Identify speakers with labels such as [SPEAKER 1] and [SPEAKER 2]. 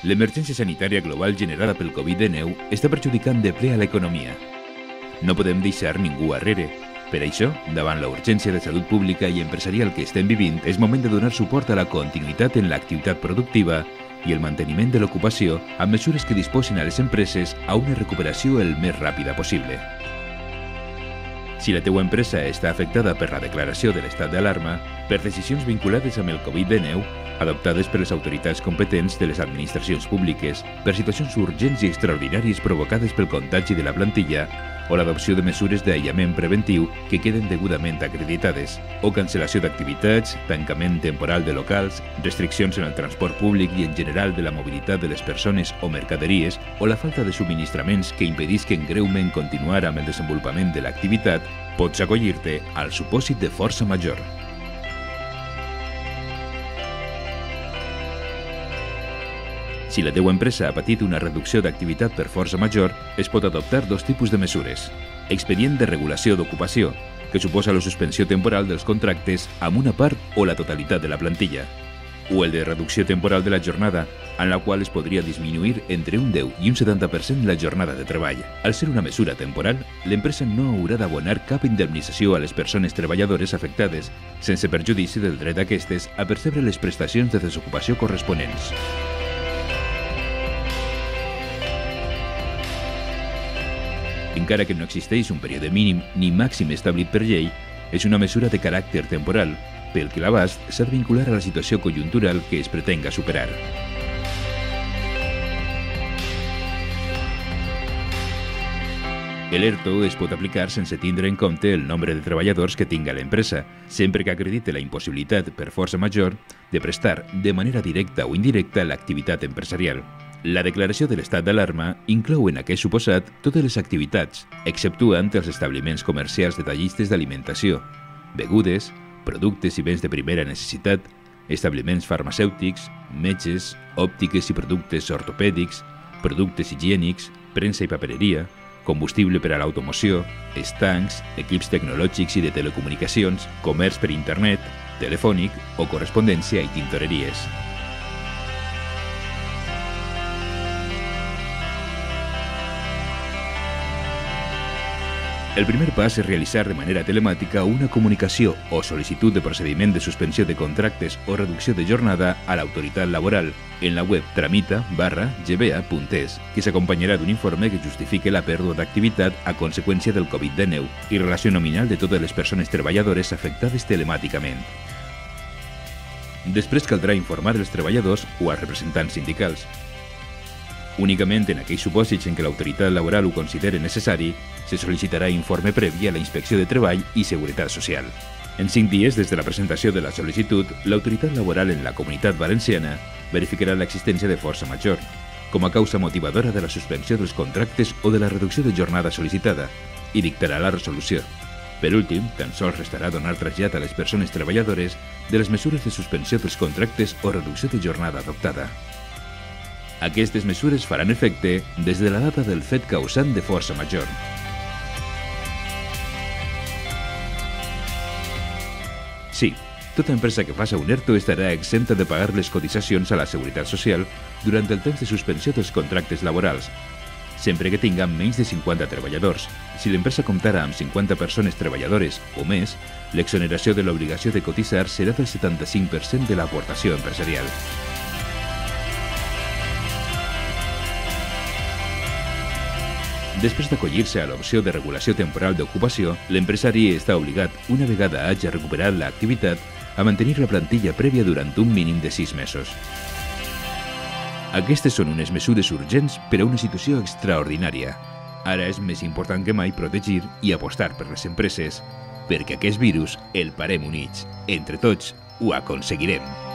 [SPEAKER 1] L'emergència sanitària global generada pel Covid-19 està perjudicant de ple a l'economia. No podem deixar ningú arrere. Per això, davant la urgència de salut pública i empresarial que estem vivint, és moment de donar suport a la continuïtat en l'activitat productiva i el manteniment de l'ocupació amb mesures que disposin a les empreses a una recuperació el més ràpida possible. Si la teua empresa està afectada per la declaració de l'estat d'alarma, per decisions vinculades amb el Covid-19, adoptades per les autoritats competents de les administracions públiques, per situacions urgents i extraordinàries provocades pel contagi de la plantilla, o l'adopció de mesures d'aïllament preventiu que queden degudament acreditades, o cancel·lació d'activitats, tancament temporal de locals, restriccions en el transport públic i en general de la mobilitat de les persones o mercaderies, o la falta de subministraments que impedisquen greument continuar amb el desenvolupament de l'activitat, pots acollir-te al supòsit de força major. Si la teua empresa ha patit una reducció d'activitat per força major, es pot adoptar dos tipus de mesures. Expedient de regulació d'ocupació, que suposa la suspensió temporal dels contractes amb una part o la totalitat de la plantilla, o el de reducció temporal de la jornada, en la qual es podria disminuir entre un 10 i un 70% la jornada de treball. Al ser una mesura temporal, l'empresa no haurà d'abonar cap indemnització a les persones treballadores afectades, sense perjudici del dret d'aquestes a percebre les prestacions de desocupació corresponents. Encara que no existeix un període mínim ni màxim establit per llei, és una mesura de caràcter temporal, pel que l'abast s'ha de vincular a la situació conjuntural que es pretenga superar. L'ERTO es pot aplicar sense tindre en compte el nombre de treballadors que tinga l'empresa, sempre que acredite la impossibilitat per força major de prestar de manera directa o indirecta l'activitat empresarial. La declaració de l'estat d'alarma inclou en aquest suposat totes les activitats, exceptuant els establiments comercials detallistes d'alimentació, begudes, productes i béns de primera necessitat, establiments farmacèutics, metges, òptiques i productes ortopèdics, productes higiènics, premsa i papereria, combustible per a l'automoció, estancs, equips tecnològics i de telecomunicacions, comerç per internet, telefònic o correspondència i tintoreries. El primer pas és realitzar de manera telemàtica una comunicació o sol·licitud de procediment de suspensió de contractes o reducció de jornada a l'autoritat laboral en la web tramita.gba.es, que s'acompanyarà d'un informe que justifique la pèrdua d'activitat a conseqüència del Covid-19 i relació nominal de totes les persones treballadores afectades telemàticament. Després caldrà informar els treballadors o als representants sindicals. Únicament en aquells supòsits en què l'autoritat laboral ho consideri necessari, se sol·licitarà informe previ a la Inspecció de Treball i Seguretat Social. En 5 dies des de la presentació de la sol·licitud, l'autoritat laboral en la Comunitat Valenciana verificarà l'existència de força major, com a causa motivadora de la suspensió dels contractes o de la reducció de jornada sol·licitada, i dictarà la resolució. Per últim, tan sols restarà donar trasllat a les persones treballadores de les mesures de suspensió dels contractes o reducció de jornada adoptada. Aquestes mesures faran efecte des de la data del fet causant de força major. Sí, tota empresa que faci un ERTO estarà exempta de pagar les cotitzacions a la Seguretat Social durant el temps de suspensió dels contractes laborals, sempre que tinga menys de 50 treballadors. Si l'empresa comptara amb 50 persones treballadores o més, l'exoneració de l'obligació de cotitzar serà del 75% de l'aportació empresarial. Després d'acollir-se a l'opció de regulació temporal d'ocupació, l'empresari està obligat, una vegada hagi recuperat l'activitat, a mantenir la plantilla prèvia durant un mínim de 6 mesos. Aquestes són unes mesures urgents per a una situació extraordinària. Ara és més important que mai protegir i apostar per les empreses, perquè aquest virus el parem units. Entre tots ho aconseguirem.